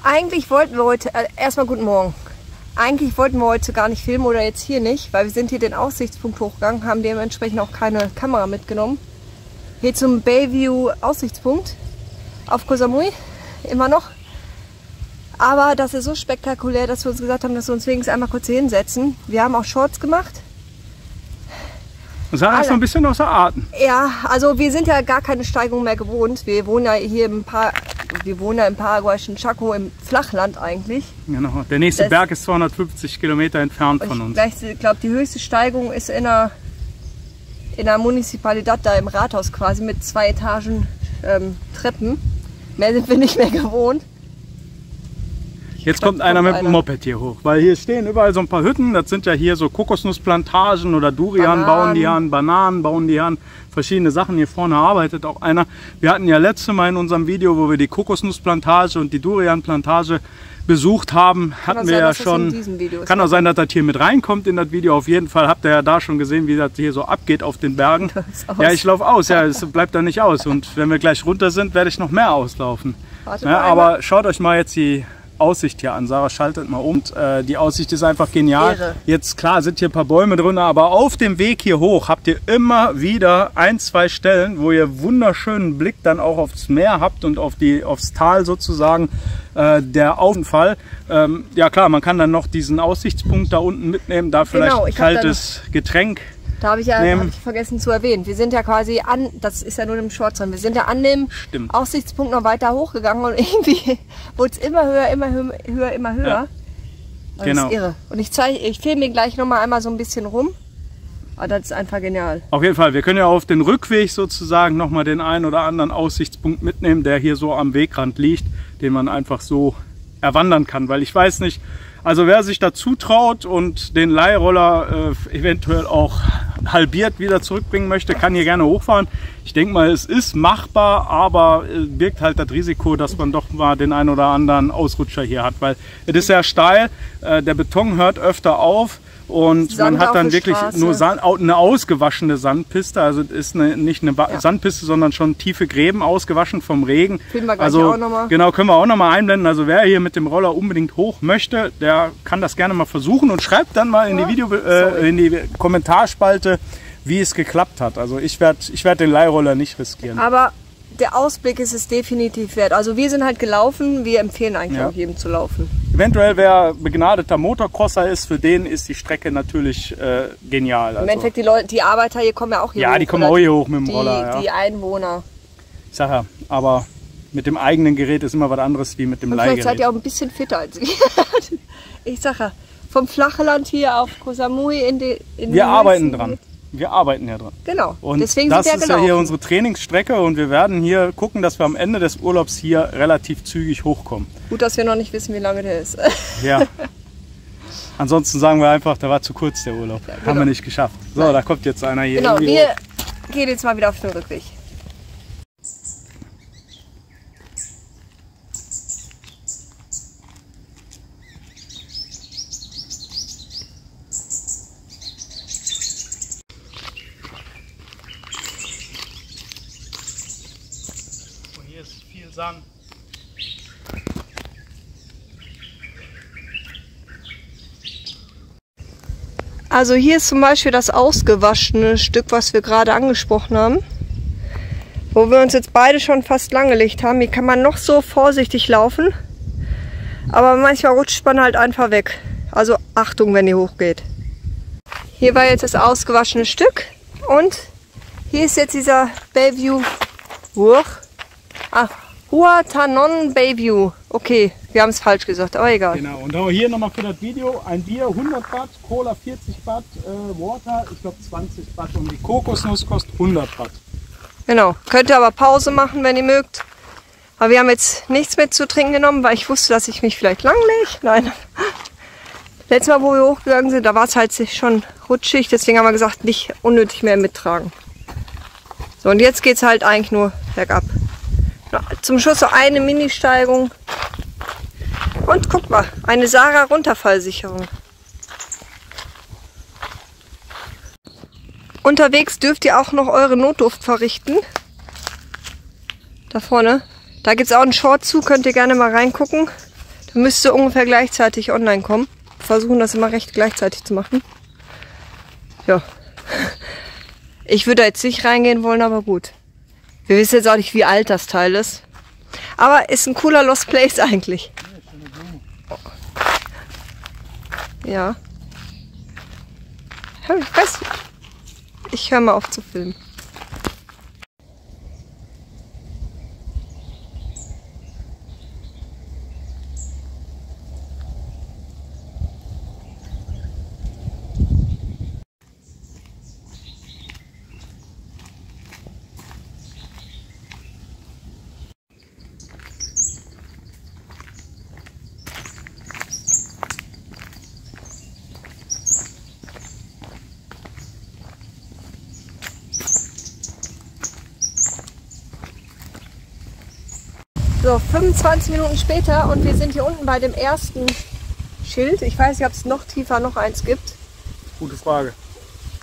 Eigentlich wollten wir heute, erstmal guten Morgen. Eigentlich wollten wir heute gar nicht filmen oder jetzt hier nicht, weil wir sind hier den Aussichtspunkt hochgegangen, haben dementsprechend auch keine Kamera mitgenommen. Hier zum Bayview Aussichtspunkt auf Koh Samui, immer noch. Aber das ist so spektakulär, dass wir uns gesagt haben, dass wir uns wenigstens einmal kurz hier hinsetzen. Wir haben auch Shorts gemacht. Und sah das so ein bisschen außer Atem. Ja, also wir sind ja gar keine Steigung mehr gewohnt. Wir wohnen ja hier im paraguayischen Chaco im Flachland eigentlich. Genau. Der nächste Berg ist 250 Kilometer entfernt von uns. Ich glaube, die höchste Steigung ist in der Municipalidad, da im Rathaus quasi, mit 2 Etagen Treppen. Mehr sind wir nicht mehr gewohnt. Jetzt kommt einer mit dem Moped hier hoch, weil hier stehen überall so ein paar Hütten. Das sind ja hier so Kokosnussplantagen oder Durian bauen die an, Bananen bauen die an, verschiedene Sachen. Hier vorne arbeitet auch einer. Wir hatten ja letztes Mal in unserem Video, wo wir die Kokosnussplantage und die Durianplantage besucht haben, hatten wir ja schon. Kann auch sein, dass das hier mit reinkommt in das Video. Auf jeden Fall habt ihr ja da schon gesehen, wie das hier so abgeht auf den Bergen. Ja, ich laufe aus. Ja, es bleibt da nicht aus. Und wenn wir gleich runter sind, werde ich noch mehr auslaufen. Ja, aber schaut euch mal jetzt die Aussicht hier an. Sarah schaltet mal um. Und, die Aussicht ist einfach genial. Irre. Jetzt klar sind hier ein paar Bäume drin, aber auf dem Weg hier hoch habt ihr immer wieder 1, 2 Stellen, wo ihr wunderschönen Blick dann auch aufs Meer habt und aufs Tal sozusagen. Der Aufenfall. Ja klar, man kann dann noch diesen Aussichtspunkt da unten mitnehmen, da vielleicht ein kaltes Getränk. Da habe ich vergessen zu erwähnen. Wir sind ja quasi das ist ja nur im Shorts drin, wir sind ja an dem Aussichtspunkt noch weiter hochgegangen und irgendwie wurde es immer höher, immer höher, immer höher. Ja. Das ist irre. Und ich filme mir gleich noch mal einmal so ein bisschen rum. Aber das ist einfach genial. Auf jeden Fall, wir können ja auf den Rückweg sozusagen noch mal den einen oder anderen Aussichtspunkt mitnehmen, der hier so am Wegrand liegt, den man einfach so erwandern kann. Weil ich weiß nicht, also wer sich da zutraut und den Leihroller eventuell auch halbiert wieder zurückbringen möchte, kann hier gerne hochfahren. Ich denke mal, es ist machbar, aber birgt halt das Risiko, dass man doch mal den einen oder anderen Ausrutscher hier hat. Weil es ist sehr steil, der Beton hört öfter auf. Und man hat dann wirklich nur eine ausgewaschene Sandpiste, also es ist nicht eine Sandpiste, sondern schon tiefe Gräben ausgewaschen vom Regen. Filmen wir gleich auch noch mal. Genau, können wir auch noch mal einblenden. Also wer hier mit dem Roller unbedingt hoch möchte, der kann das gerne mal versuchen und schreibt dann mal in die in die Kommentarspalte, wie es geklappt hat. Also ich werd den Leihroller nicht riskieren. Aber der Ausblick ist es definitiv wert. Also wir sind halt gelaufen, wir empfehlen eigentlich auch jedem zu laufen. Eventuell, wer begnadeter Motocrosser ist, für den ist die Strecke natürlich genial. Also im Endeffekt, die Arbeiter hier kommen ja auch hier hoch. Ja, die kommen auch hier hoch mit dem Roller. Die Einwohner. Ich sag ja, aber mit dem eigenen Gerät ist immer was anderes wie mit dem Leihgerät. Vielleicht seid ihr auch ein bisschen fitter als wir. Ich sag ja, vom Flachland hier auf Koh Samui in wir arbeiten dran. Wir arbeiten ja dran. Genau. Und deswegen das ist ja hier unsere Trainingsstrecke und wir werden hier gucken, dass wir am Ende des Urlaubs hier relativ zügig hochkommen. Gut, dass wir noch nicht wissen, wie lange der ist. Ja. Ansonsten sagen wir einfach, der war zu kurz, der Urlaub. Ja, genau. Haben wir nicht geschafft. So, da kommt jetzt einer hier. Genau, wir gehen jetzt mal wieder auf den Rückweg. Hier ist viel Sand. Also hier ist zum Beispiel das ausgewaschene Stück, was wir gerade angesprochen haben, wo wir uns jetzt beide schon fast langgelegt haben. Hier kann man noch so vorsichtig laufen, aber manchmal rutscht man halt einfach weg. Also Achtung, wenn ihr hochgeht. Hier war jetzt das ausgewaschene Stück und hier ist jetzt dieser Bayview Huatanon Bayview. Okay, wir haben es falsch gesagt, aber egal. Genau, und auch hier nochmal für das Video: ein Bier 100 Baht, Cola 40 Baht, Water, ich glaube 20 Baht und die Kokosnuss kostet 100 Baht. Genau, könnt ihr aber Pause machen, wenn ihr mögt. Aber wir haben jetzt nichts mit zu trinken genommen, weil ich wusste, dass ich mich vielleicht langlege. Nein. Letztes Mal, wo wir hochgegangen sind, da war es halt schon rutschig, deswegen haben wir gesagt, nicht unnötig mehr mittragen. So, und jetzt geht es halt eigentlich nur bergab. Zum Schluss so eine Mini-Steigung. Und guck mal, eine Sarah-Runterfallsicherung. Unterwegs dürft ihr auch noch eure Notdurft verrichten. Da vorne. Da gibt es auch einen Short zu, könnt ihr gerne mal reingucken. Müsste ungefähr gleichzeitig online kommen. Wir versuchen das immer recht gleichzeitig zu machen. Ja. Ich würde da jetzt nicht reingehen wollen, aber gut. Wir wissen jetzt auch nicht, wie alt das Teil ist. Aber ist ein cooler Lost Place eigentlich. Ja. Ich weiß. Ich höre mal auf zu filmen. So, 25 Minuten später und wir sind hier unten bei dem ersten Schild. Ich weiß nicht, ob es noch tiefer noch eins gibt. Gute Frage.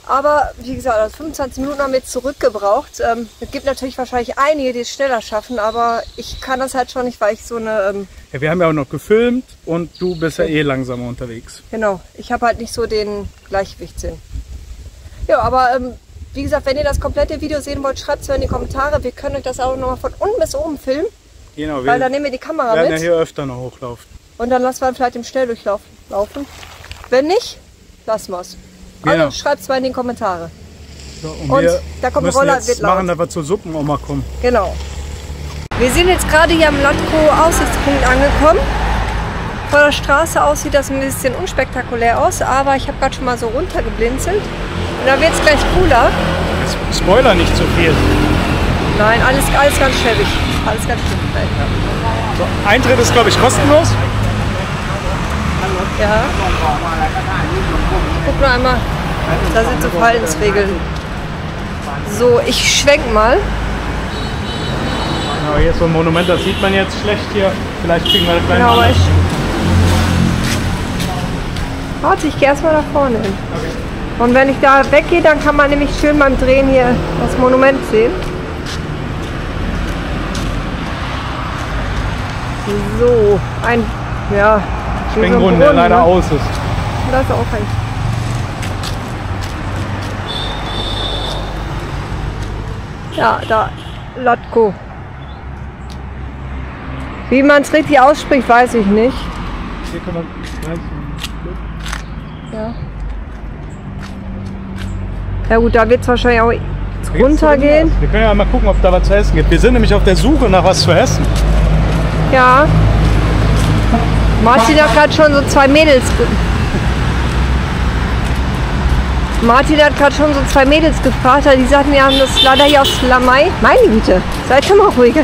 Aber wie gesagt, also 25 Minuten haben wir jetzt zurückgebraucht. Es gibt natürlich wahrscheinlich einige, die es schneller schaffen, aber ich kann das halt schon nicht, weil ich so eine... Ja, wir haben ja auch noch gefilmt und du bist ja eh langsamer unterwegs. Genau, ich habe halt nicht so den Gleichgewichtssinn. Ja, aber wie gesagt, wenn ihr das komplette Video sehen wollt, schreibt es mir in die Kommentare. Wir können euch das auch nochmal von unten bis oben filmen. Genau, weil dann nehmen wir die Kamera mit. Wir werden ja hier öfter noch hochlaufen. Und dann lassen wir vielleicht im Schnelldurchlauf laufen. Wenn nicht, lassen wir es. Also Genau. schreibt es mal in die Kommentare. So, und da kommt ein Roller, wird laut. Machen, dass wir zur Suppenoma kommen. Genau. Wir sind jetzt gerade hier am Latko-Aussichtspunkt angekommen. Von der Straße aus sieht das ein bisschen unspektakulär aus, aber ich habe gerade schon mal so runtergeblinzelt. Und da wird es gleich cooler. Jetzt Spoiler nicht zu viel. Nein, alles ganz schäbig. Alles ganz schön. So, Eintritt ist, glaube ich, kostenlos. Ja. Guck nur einmal. Da sind so Verhaltensregeln. So, ich schwenk mal. Ja, hier ist so ein Monument, das sieht man jetzt schlecht hier. Vielleicht kriegen wir das gleich genau, mal. Warte, ich gehe erstmal da vorne hin. Okay. Und wenn ich da weggehe, dann kann man nämlich schön beim Drehen hier das Monument sehen. So, ein, ja, Springbrunnen, der leider aus ist. Das ist auch ein. Ja, da, Latko. Wie man es richtig ausspricht, weiß ich nicht. Hier kann man, ja. Ja gut, da wird es wahrscheinlich auch runtergehen. Wir können ja mal gucken, ob da was zu essen gibt. Wir sind nämlich auf der Suche nach was zu essen. Ja. Martin hat gerade schon so zwei Mädels. Martin hat gerade schon so zwei Mädels gefragt, die sagten, wir haben das leider hier aus Lamai. Meine Güte, seid schon mal ruhiger.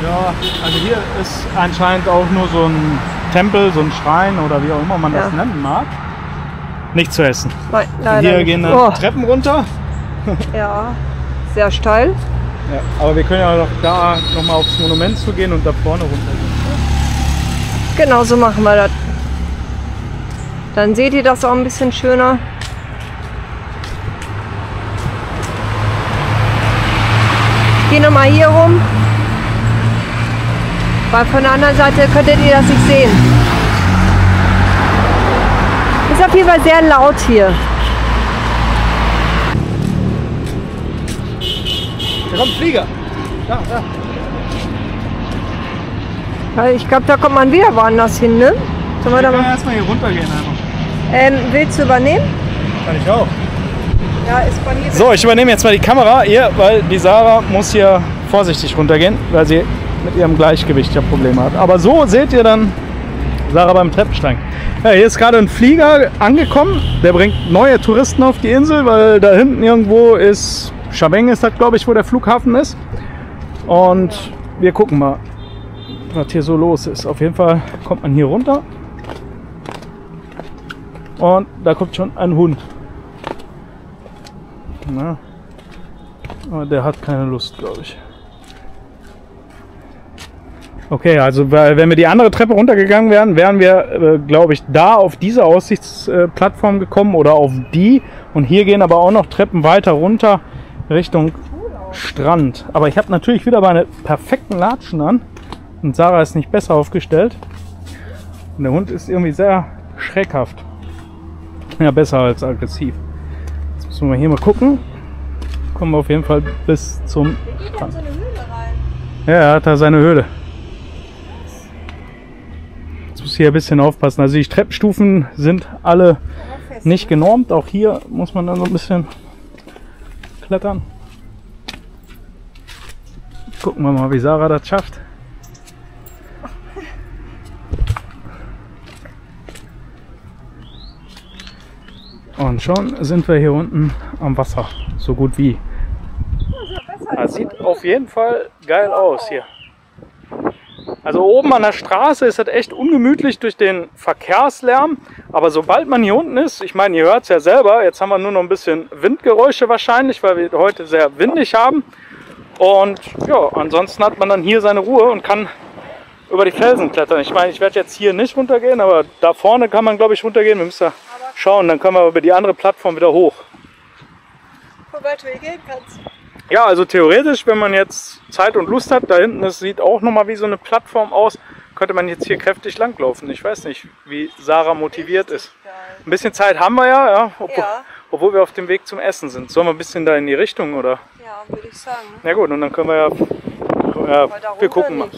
Ja, also hier ist anscheinend auch nur so ein Tempel, so ein Schrein oder wie auch immer man das nennen mag. Nicht zu essen. Nein, leider hier nicht. gehen dann Treppen runter. Ja, sehr steil. Ja, aber wir können ja noch da nochmal aufs Monument zu gehen und da vorne runter. Genau so machen wir das. Dann seht ihr das auch ein bisschen schöner. Ich gehe nochmal hier rum. Weil von der anderen Seite könntet ihr das nicht sehen. Ist auf jeden Fall sehr laut hier. Da kommt ein Flieger. Da, da. Ich glaube, da kommt man wieder woanders hin, ne? Wir können erstmal hier runtergehen einmal. Willst du übernehmen? Kann ich auch. Ja, ist bei mir. So, ich übernehme jetzt mal die Kamera hier, weil die Sarah muss hier vorsichtig runtergehen, weil sie mit ihrem Gleichgewicht ja Probleme hat. Aber so seht ihr dann Sarah beim Treppensteigen. Ja, hier ist gerade ein Flieger angekommen, der bringt neue Touristen auf die Insel, weil da hinten irgendwo ist, Chaveng ist das, glaube ich, wo der Flughafen ist. Und wir gucken mal, was hier so los ist. Auf jeden Fall kommt man hier runter und da kommt schon ein Hund. Na, aber der hat keine Lust, glaube ich. Okay, also wenn wir die andere Treppe runtergegangen wären, wären wir, glaube ich, da auf diese Aussichtsplattform gekommen oder auf die. Und hier gehen aber auch noch Treppen weiter runter Richtung Strand. Aber ich habe natürlich wieder meine perfekten Latschen an. Und Sarah ist nicht besser aufgestellt. Und der Hund ist irgendwie sehr schreckhaft. Ja, besser als aggressiv. Jetzt müssen wir hier mal gucken. Kommen wir auf jeden Fall bis zum Strand. So eine Höhle rein. Ja, er hat da seine Höhle. Jetzt muss ich hier ein bisschen aufpassen. Also die Treppenstufen sind alle nicht genormt. Auch hier muss man dann so ein bisschen klettern. Gucken wir mal, wie Sarah das schafft. Und schon sind wir hier unten am Wasser. So gut wie. Das sieht auf jeden Fall geil aus hier. Also oben an der Straße ist das echt ungemütlich durch den Verkehrslärm. Aber sobald man hier unten ist, ich meine, ihr hört es ja selber, jetzt haben wir nur noch ein bisschen Windgeräusche wahrscheinlich, weil wir heute sehr windig haben. Und ja, ansonsten hat man dann hier seine Ruhe und kann über die Felsen klettern. Ich meine, ich werde jetzt hier nicht runtergehen, aber da vorne kann man, glaube ich, runtergehen. Wir müssen da schauen, dann können wir über die andere Plattform wieder hoch. Wobei du hier gehen kannst. Ja, also theoretisch, wenn man jetzt Zeit und Lust hat, da hinten, das sieht auch nochmal wie so eine Plattform aus, könnte man jetzt hier kräftig langlaufen. Ich weiß nicht, wie Sarah motiviert ist. Ein bisschen Zeit haben wir ja, obwohl wir auf dem Weg zum Essen sind. Sollen wir ein bisschen da in die Richtung, oder? Ja, würde ich sagen. Na gut, und dann können wir wir gucken mal.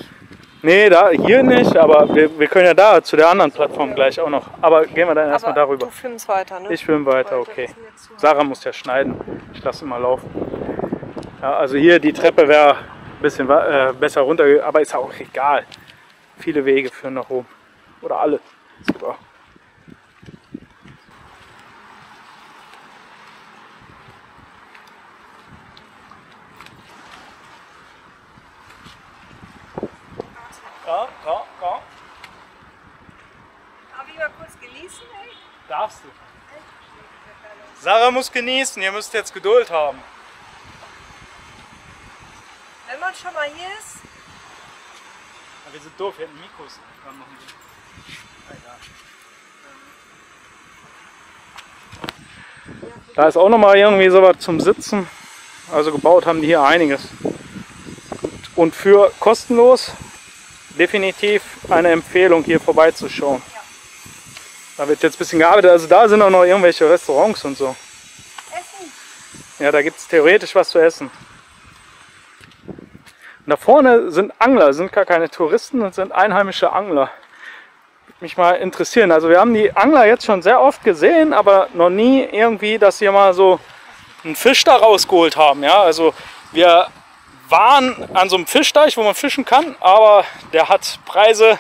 Nee, da, hier nicht, aber wir können ja da zu der anderen Plattform gleich auch noch. Aber gehen wir dann erstmal darüber. Du filmst weiter, ne? Ich filme weiter, okay. Sarah muss ja schneiden. Ich lasse ihn mal laufen. Ja, also hier die Treppe wäre ein bisschen besser runter, aber ist auch egal. Viele Wege führen nach oben. Oder alle. Super. Ja. Darf ich mal kurz genießen, ey? Darfst du. Sarah muss genießen, ihr müsst jetzt Geduld haben. Wenn man schon mal hier ist. Ja, wir sind doof, wir hätten Mikros dran machen sollen. Da ist auch noch mal irgendwie sowas zum Sitzen. Also gebaut haben die hier einiges. Und für kostenlos definitiv eine Empfehlung, hier vorbeizuschauen. Ja. Da wird jetzt ein bisschen gearbeitet. Also da sind auch noch irgendwelche Restaurants und so. Essen? Ja, da gibt es theoretisch was zu essen. Und da vorne sind Angler, sind gar keine Touristen, das sind einheimische Angler. Würde mich mal interessieren. Also wir haben die Angler jetzt schon sehr oft gesehen, aber noch nie irgendwie, dass sie mal so einen Fisch da rausgeholt haben. Ja, also wir waren an so einem Fischteich, wo man fischen kann, aber der hat Preise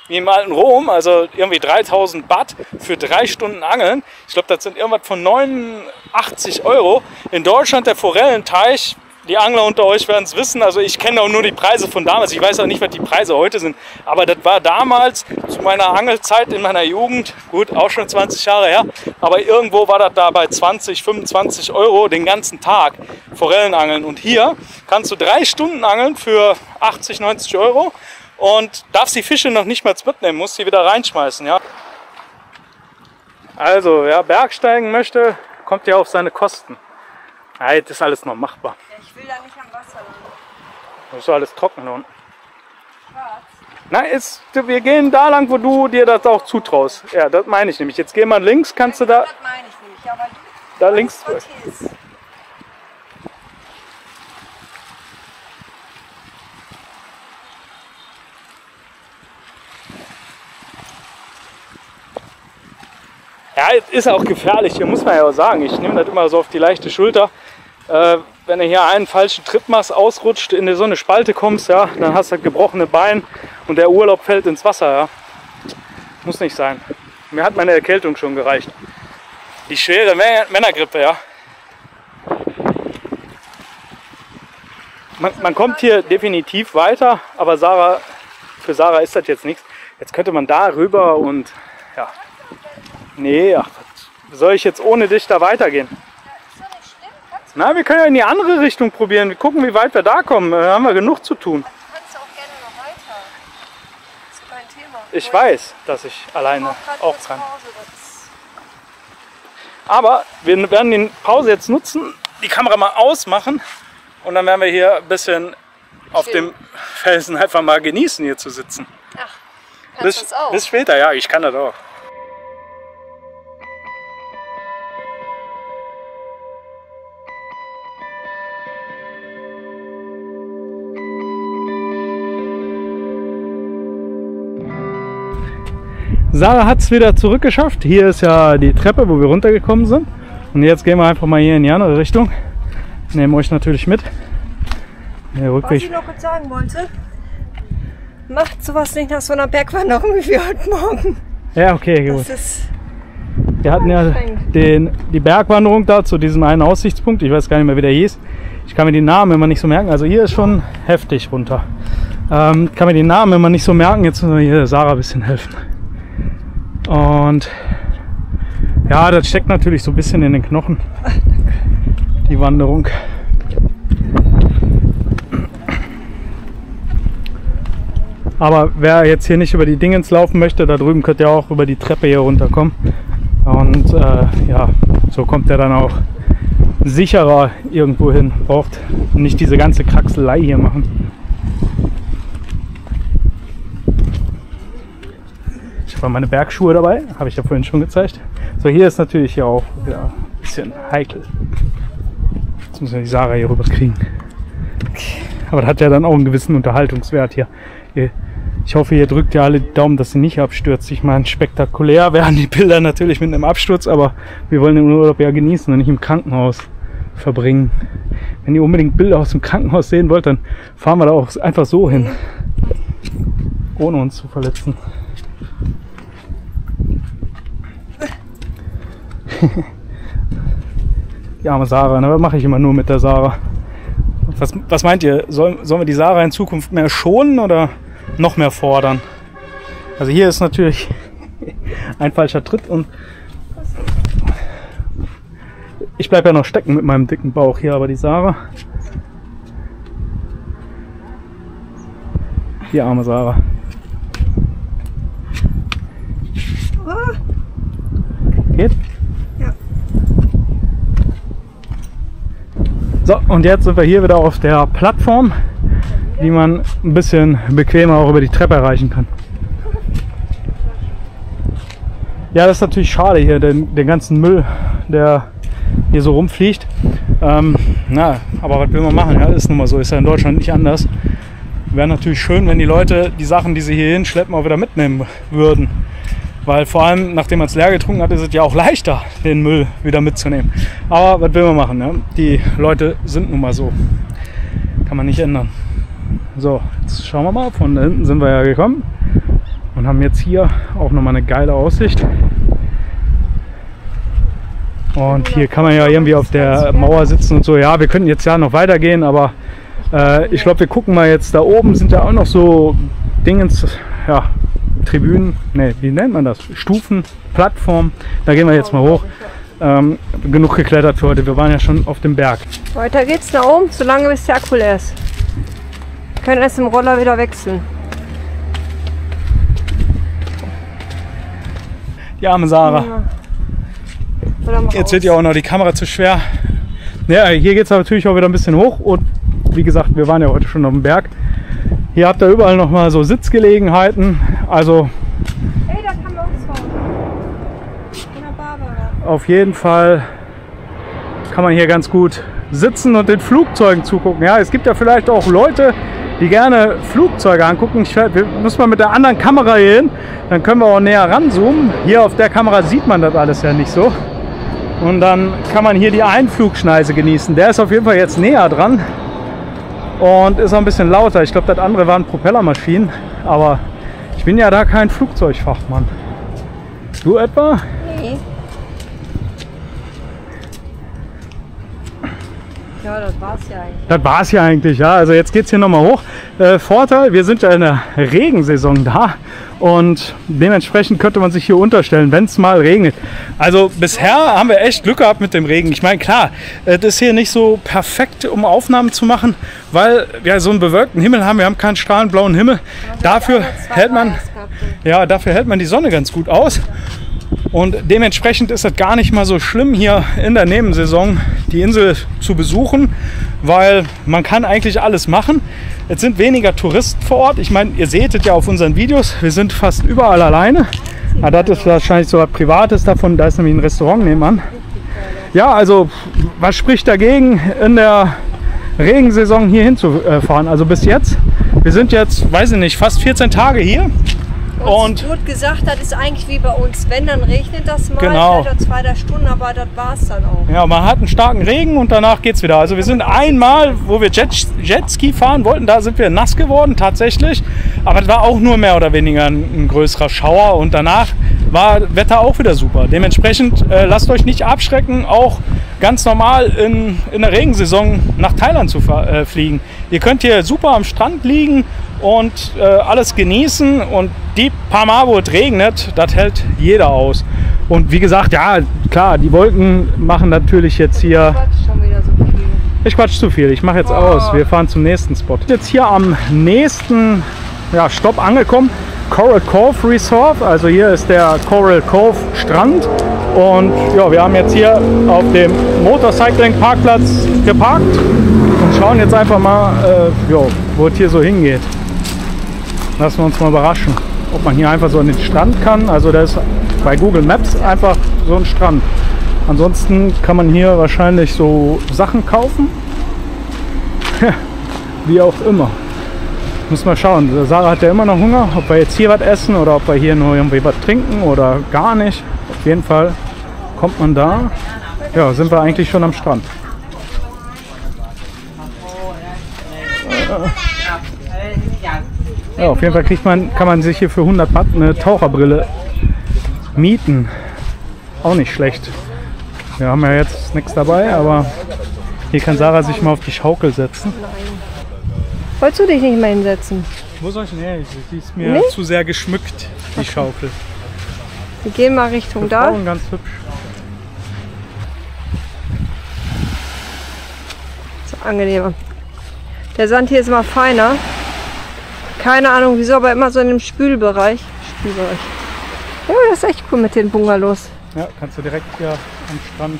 wie im alten Rom, also irgendwie 3000 Baht für 3 Stunden Angeln. Ich glaube, das sind irgendwas von 89 €. In Deutschland der Forellenteich, die Angler unter euch werden es wissen, also ich kenne auch nur die Preise von damals, ich weiß auch nicht, was die Preise heute sind, aber das war damals zu meiner Angelzeit in meiner Jugend, gut, auch schon 20 Jahre her, aber irgendwo war das da bei 20, 25 € den ganzen Tag Forellenangeln. Und hier kannst du 3 Stunden angeln für 80, 90 € und darfst die Fische noch nicht mal mitnehmen, musst sie wieder reinschmeißen. Ja. Also, wer Bergsteigen möchte, kommt ja auf seine Kosten. Ja, das ist alles noch machbar. Ja, ich will da nicht am Wasser landen. Das ist alles trocken da unten. Was? Na, wir gehen da lang, wo du dir das auch zutraust. Ja, das meine ich nämlich. Jetzt geh mal links, kannst du da... Das meine ich nämlich, ja, weil du da links durch. Ja, es ist auch gefährlich, hier muss man ja auch sagen. Ich nehme das immer so auf die leichte Schulter. Wenn du hier einen falschen Tritt machst, ausrutscht, in so eine Spalte kommst, ja, dann hast du das gebrochene Bein und der Urlaub fällt ins Wasser. Ja. Muss nicht sein. Mir hat meine Erkältung schon gereicht. Die schwere Männergrippe, ja. Man kommt hier definitiv weiter, aber für Sarah ist das jetzt nichts. Jetzt könnte man da rüber und ja. Nee, ach, soll ich jetzt ohne dich da weitergehen? Ist doch nicht schlimm. Na, wir können ja in die andere Richtung probieren. Wir gucken, wie weit wir da kommen. Da haben wir genug zu tun. Du kannst auch gerne noch weiter. Das ist kein Thema. Ich weiß, dass ich alleine auch kann. Pause, Aber wir werden die Pause jetzt nutzen, die Kamera mal ausmachen und dann werden wir hier ein bisschen auf dem Felsen einfach mal genießen, hier zu sitzen. Ach, kannst du das auch? Bis später, ja, ich kann das auch. Sarah hat es wieder zurückgeschafft. Hier ist ja die Treppe, wo wir runtergekommen sind. Und jetzt gehen wir einfach mal hier in die andere Richtung. Nehmen euch natürlich mit. Was ich noch kurz sagen wollte, macht sowas nicht nach so einer Bergwanderung wie wir heute Morgen. Ja, okay, gut. Das ist wir hatten ja die Bergwanderung da zu diesem einen Aussichtspunkt. Ich weiß gar nicht mehr, wie der hieß. Ich kann mir die Namen immer nicht so merken. Also hier ist schon heftig runter. Kann mir die Namen immer nicht so merken. Jetzt müssen wir hier Sarah ein bisschen helfen. Und ja, das steckt natürlich so ein bisschen in den Knochen, die Wanderung. Aber wer jetzt hier nicht über die Dingens laufen möchte, da drüben könnt ihr auch über die Treppe hier runterkommen. Und ja, so kommt er dann auch sicherer irgendwo hin. Braucht nicht diese ganze Kraxelei hier machen. Ich habe meine Bergschuhe dabei, habe ich ja vorhin schon gezeigt. So, hier ist natürlich hier auch ja, ein bisschen heikel. Jetzt müssen wir die Sarah hier rüber kriegen. Aber das hat ja dann auch einen gewissen Unterhaltungswert hier. Ich hoffe, ihr drückt ja alle die Daumen, dass sie nicht abstürzt. Ich meine, spektakulär wären die Bilder natürlich mit einem Absturz, aber wir wollen den Urlaub ja genießen und nicht im Krankenhaus verbringen. Wenn ihr unbedingt Bilder aus dem Krankenhaus sehen wollt, dann fahren wir da auch einfach so hin, ohne uns zu verletzen. Die arme Sarah, ne? Was mache ich immer nur mit der Sarah? Was meint ihr? Sollen wir die Sarah in Zukunft mehr schonen oder noch mehr fordern? Also hier ist natürlich ein falscher Tritt und ich bleibe ja noch stecken mit meinem dicken Bauch hier, aber die Sarah, die arme Sarah. Geht? Ja. So, und jetzt sind wir hier wieder auf der Plattform, die man ein bisschen bequemer auch über die Treppe erreichen kann. Ja, das ist natürlich schade hier, den ganzen Müll, der hier so rumfliegt. Na, aber was will man machen? Ja, ist nun mal so, ist ja in Deutschland nicht anders. Wäre natürlich schön, wenn die Leute die Sachen, die sie hier hinschleppen, auch wieder mitnehmen würden. Weil vor allem, nachdem man es leer getrunken hat, ist es ja auch leichter, den Müll wieder mitzunehmen. Aber was will man machen? Ne? Die Leute sind nun mal so. Kann man nicht ändern. So, jetzt schauen wir mal. Von da hinten sind wir ja gekommen. Und haben jetzt hier auch nochmal eine geile Aussicht. Und hier kann man ja irgendwie auf der Mauer sitzen und so. Ja, wir könnten jetzt ja noch weitergehen, aber ich glaube, wir gucken mal jetzt. Da oben sind ja auch noch so Dingens, ja, Tribünen, ne, wie nennt man das? Stufen, Plattform. Da gehen wir jetzt mal hoch. Genug geklettert für heute. Wir waren ja schon auf dem Berg. Weiter geht's nach oben, solange bis der Akku leer ist. Wir können erst im Roller wieder wechseln. Die arme Sarah. Ja. Jetzt wird ja auch noch die Kamera zu schwer. Ja, hier geht es natürlich auch wieder ein bisschen hoch. Und wie gesagt, wir waren ja heute schon auf dem Berg. Hier habt ihr überall noch mal so Sitzgelegenheiten. Also hey, da kann man uns fahren. Auf jeden Fall kann man hier ganz gut sitzen und den Flugzeugen zugucken. Ja, es gibt ja vielleicht auch Leute, die gerne Flugzeuge angucken. Wir müssen mal mit der anderen Kamera hier hin, dann können wir auch näher ranzoomen. Hier auf der Kamera sieht man das alles ja nicht so. Und dann kann man hier die Einflugschneise genießen. Der ist auf jeden Fall jetzt näher dran und ist auch ein bisschen lauter. Ich glaube, das andere waren Propellermaschinen, aber ich bin ja da kein Flugzeugfachmann. Du etwa? Nee. Ja, das war's ja eigentlich. Das war's ja eigentlich, ja. Also jetzt geht's hier nochmal hoch. Vorteil, wir sind ja in der Regensaison da und dementsprechend könnte man sich hier unterstellen, wenn es mal regnet. Also bisher haben wir echt Glück gehabt mit dem Regen. Ich meine, klar, das ist hier nicht so perfekt, um Aufnahmen zu machen, weil wir so einen bewölkten Himmel haben. Wir haben keinen strahlend blauen Himmel. Dafür hält man die Sonne ganz gut aus. Und dementsprechend ist es gar nicht mal so schlimm, hier in der Nebensaison die Insel zu besuchen, weil man kann eigentlich alles machen. Es sind weniger Touristen vor Ort. Ich meine, ihr seht es ja auf unseren Videos, wir sind fast überall alleine. Aber das ist wahrscheinlich so was Privates davon, da ist nämlich ein Restaurant nebenan. Ja, also was spricht dagegen, in der Regensaison hier hinzufahren? Also bis jetzt, wir sind jetzt, weiß ich nicht, fast 14 Tage hier. Und wird gesagt, das ist eigentlich wie bei uns. Wenn, dann regnet das mal, genau. vielleicht 2-3 Stunden, aber das war es dann auch. Ja, man hat einen starken Regen und danach geht es wieder. Also wir sind einmal, wo wir Jetski fahren wollten, da sind wir nass geworden tatsächlich. Aber das war auch nur mehr oder weniger ein größerer Schauer und danach war Wetter auch wieder super. Dementsprechend lasst euch nicht abschrecken, auch ganz normal in der Regensaison nach Thailand zu fliegen. Ihr könnt hier super am Strand liegen und alles genießen und die paar Mal, wo es regnet, das hält jeder aus. Und wie gesagt, ja klar, die Wolken machen natürlich jetzt hier... Ich quatsch zu viel, ich mache jetzt aus. Wir fahren zum nächsten Spot. Jetzt hier am nächsten Stopp angekommen. Coral Cove Resort, also hier ist der Coral Cove Strand. Und ja, wir haben jetzt hier auf dem Motorcycling Parkplatz geparkt und schauen jetzt einfach mal, wo es hier so hingeht. Lassen wir uns mal überraschen, ob man hier einfach so an den Strand kann. Also da ist bei Google Maps einfach so ein Strand. Ansonsten kann man hier wahrscheinlich so Sachen kaufen. Wie auch immer. Muss mal schauen. Sarah hat ja immer noch Hunger, ob wir jetzt hier was essen oder ob wir hier nur irgendwie was trinken oder gar nicht. Auf jeden Fall kommt man da. Ja, sind wir eigentlich schon am Strand. Ja, auf jeden Fall kann man sich hier für 100 Baht eine Taucherbrille mieten. Auch nicht schlecht. Wir haben ja jetzt nichts dabei, aber hier kann Sarah sich mal auf die Schaukel setzen. Wolltest du dich nicht mehr hinsetzen? Wo soll ich denn her? Die ist mir zu sehr geschmückt, die Schaukel. Wir gehen mal Richtung da. Ganz hübsch. So angenehmer. Der Sand hier ist immer feiner. Keine Ahnung wieso, aber immer so in dem Spülbereich. Ja, das ist echt cool mit den Bungalows. Ja, kannst du direkt hier am Strand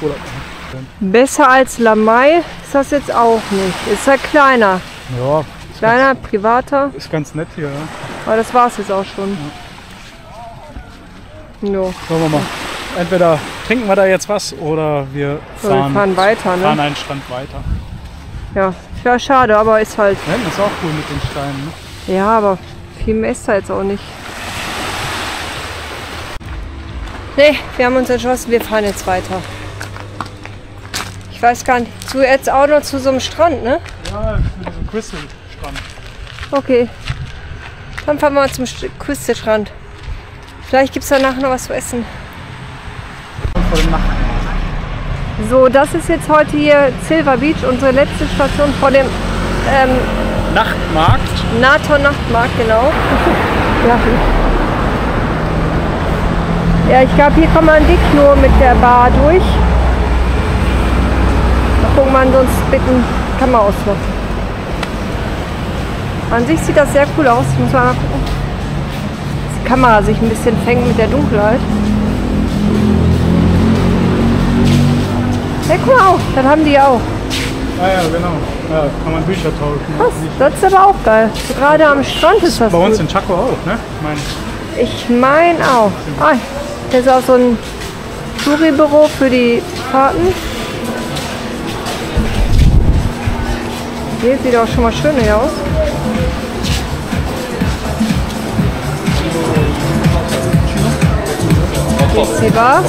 Urlaub machen. Besser als Lamai ist das jetzt auch nicht. Ist halt kleiner. Ja. Kleiner, privater. Ist ganz nett hier, ja. Aber das war es jetzt auch schon. Ja. Jo. Schauen wir mal. Entweder trinken wir da jetzt was oder wir fahren weiter. Ne? Fahren einen Strand weiter. Ja, schade, aber ist halt. Ja, das ist auch cool mit den Steinen. Ne? Ja, aber viel mehr ist da jetzt auch nicht. Nee, wir haben uns entschlossen, wir fahren jetzt weiter. Ich weiß gar nicht, jetzt auch noch zu so einem Strand, ne? Ja, zu diesem Crystal-Strand. Okay, dann fahren wir mal zum Crystal-Strand. Vielleicht gibt es danach noch was zu essen. So, das ist jetzt heute hier Silver Beach, unsere letzte Station vor dem Nachtmarkt. Nator Nachtmarkt, genau. Ja, ich glaube, hier kann man dick nur mit der Bar durch. Mal gucken, man sonst bitten, kann man ausmachen. An sich sieht das sehr cool aus. Ich muss mal gucken, dass die Kamera sich ein bisschen fängt mit der Dunkelheit. Ja, guck mal auf, das haben die auch. Ah ja, genau. Ja, kann man Bücher tauschen. Was? Das ist aber auch geil. Gerade am Strand ist das bei uns gut. in Chaco auch, ne? Ich meine auch. Ah, das ist auch so ein Touri-Büro für die Fahrten. Hier sieht auch schon mal schön hier aus. Hier ist die Bar.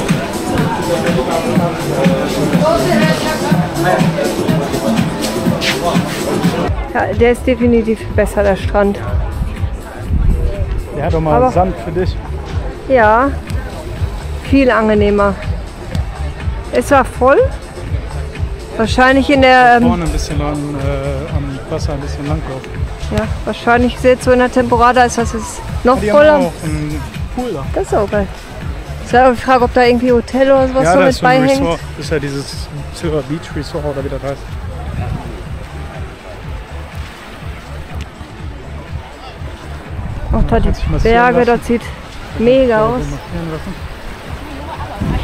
Ja, der ist definitiv besser, der Strand. Der hat doch mal Sand für dich. Ja, viel angenehmer. Es war voll. Wahrscheinlich in der... vorne ein bisschen am Wasser ein bisschen langlaufen. Ja, wahrscheinlich jetzt so in der Temporada ist das jetzt noch die voller. haben auch einen Pool da. Das ist auch geil. Ich sage, ich frage, ob da irgendwie Hotel oder sowas ja, so das mit ist so ein beihängt. Resort. Das ist ja dieses Silver Beach Resort oder wie das heißt. Auch da die Berge, das sieht mega aus.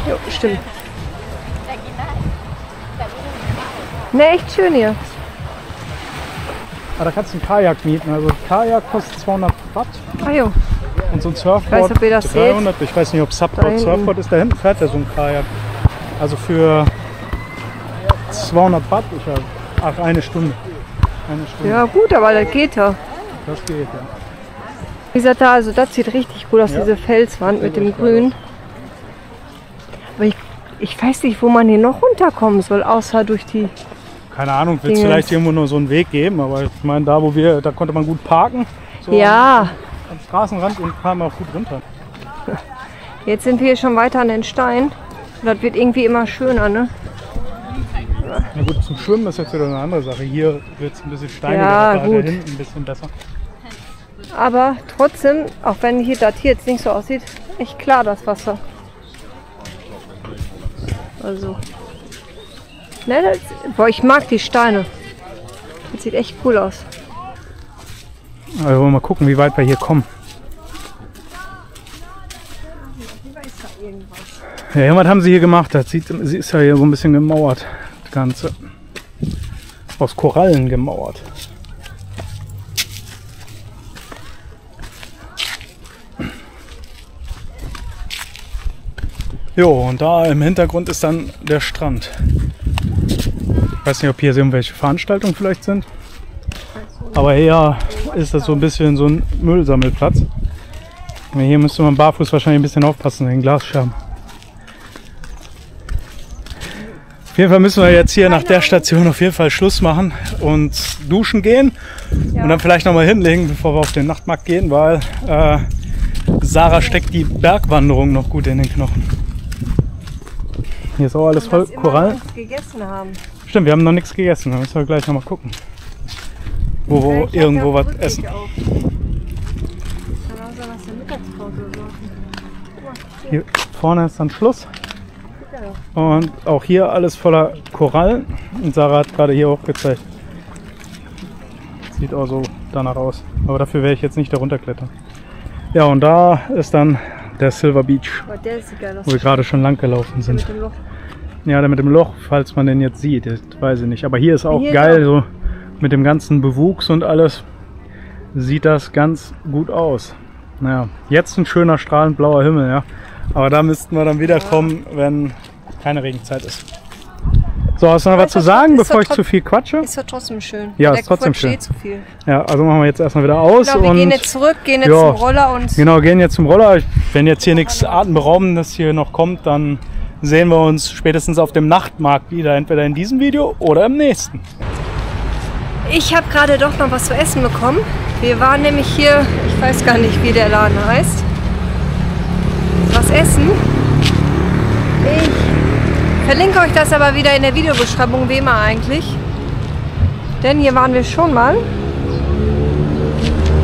Jo, stimmt. Ne, echt schön hier. Aber da kannst du ein Kajak mieten. Also Kajak kostet 200 Watt. Ah jo. Und so ein Surfboard Ich weiß, ob ihr das 300. Ich weiß nicht, ob Subboard Surfboard ist. Da hinten fährt ja so ein Kajak. Also für 200 Watt. Ach, eine Stunde. Ja gut, aber das geht ja. Das geht, ja. Wie gesagt, also das sieht richtig cool aus, Ja. diese Felswand mit dem Grün. Aber ich weiß nicht, wo man hier noch runterkommen soll, außer durch die... Keine Ahnung, wird es vielleicht irgendwo nur so einen Weg geben, aber ich meine, da konnte man gut parken. So Ja, am Straßenrand und kam auch gut runter. jetzt sind wir hier schon weiter an den Stein. Und das wird irgendwie immer schöner, ne? Na gut, zum Schwimmen ist jetzt wieder eine andere Sache. Hier wird es ein bisschen steiniger, Ja, da gut. hinten ein bisschen besser. Aber trotzdem, auch wenn hier das hier jetzt nicht so aussieht, echt klar das Wasser. Also. Ne, boah, ich mag die Steine. Das sieht echt cool aus. Also wollen wir mal gucken, wie weit wir hier kommen. Ja, irgendwas haben sie hier gemacht. Sie ist ja hier so ein bisschen gemauert. Das Ganze. Aus Korallen gemauert. Jo, und da im Hintergrund ist dann der Strand. Ich weiß nicht, ob hier irgendwelche Veranstaltungen vielleicht sind. Aber hier ist das so ein bisschen so ein Müllsammelplatz. Und hier müsste man barfuß wahrscheinlich ein bisschen aufpassen, den Glasscherben. Auf jeden Fall müssen wir jetzt hier nach der Station auf jeden Fall Schluss machen und duschen gehen. Ja. Und dann vielleicht noch mal hinlegen, bevor wir auf den Nachtmarkt gehen, weil Sarah steckt die Bergwanderung noch gut in den Knochen. Hier ist auch alles voll Korallen. Gegessen haben. Stimmt, wir haben noch nichts gegessen. Da müssen wir gleich noch mal gucken, wo wir irgendwo was essen. Hier vorne ist dann Schluss. Und auch hier alles voller Korallen. Und Sarah hat gerade hier auch gezeigt. Sieht auch so danach aus. Aber dafür werde ich jetzt nicht darunter klettern. Ja, und da ist dann der Silver Beach, Der ist geil, wo wir gerade schon lang gelaufen sind. mit dem Loch. Ja, der mit dem Loch, falls man den jetzt sieht, das weiß ich nicht. Aber hier ist auch Hier geil, so mit dem ganzen Bewuchs und alles sieht das ganz gut aus. Naja, jetzt ein schöner strahlend blauer Himmel, ja. Aber da müssten wir dann wieder kommen, wenn keine Regenzeit ist. So, hast du noch was zu sagen, bevor ich zu viel quatsche? Ist doch trotzdem schön. Ja, Der ist trotzdem Quatsch schön. zu viel. Ja, also machen wir jetzt erstmal wieder aus. Genau, wir und gehen jetzt zurück, gehen jetzt ja, zum Roller und... Genau, gehen jetzt zum Roller. Wenn jetzt hier nichts Atemberaubendes hier noch kommt, dann sehen wir uns spätestens auf dem Nachtmarkt wieder. Entweder in diesem Video oder im nächsten. Ich habe gerade doch noch was zu essen bekommen. Wir waren nämlich hier, ich weiß gar nicht, wie der Laden heißt. Was essen. Ich verlinke euch das aber wieder in der Videobeschreibung, wie immer eigentlich. Denn hier waren wir schon mal.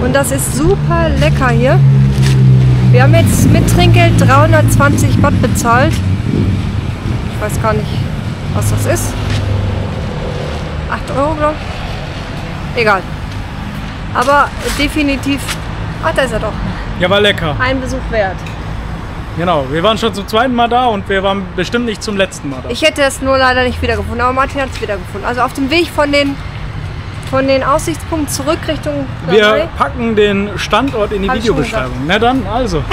Und das ist super lecker hier. Wir haben jetzt mit Trinkgeld 320 Baht bezahlt. Ich weiß gar nicht, was das ist. 8 Euro, glaube ich. Egal. Aber definitiv... Ach, da ist er doch. Ja, war lecker. Ein Besuch wert. Genau, wir waren schon zum zweiten Mal da und wir waren bestimmt nicht zum letzten Mal da. Ich hätte es nur leider nicht wiedergefunden, aber Martin hat es wiedergefunden. Also auf dem Weg von den Aussichtspunkten zurück Richtung Wir packen den Standort in die Hab ich schon Videobeschreibung. Na dann, also.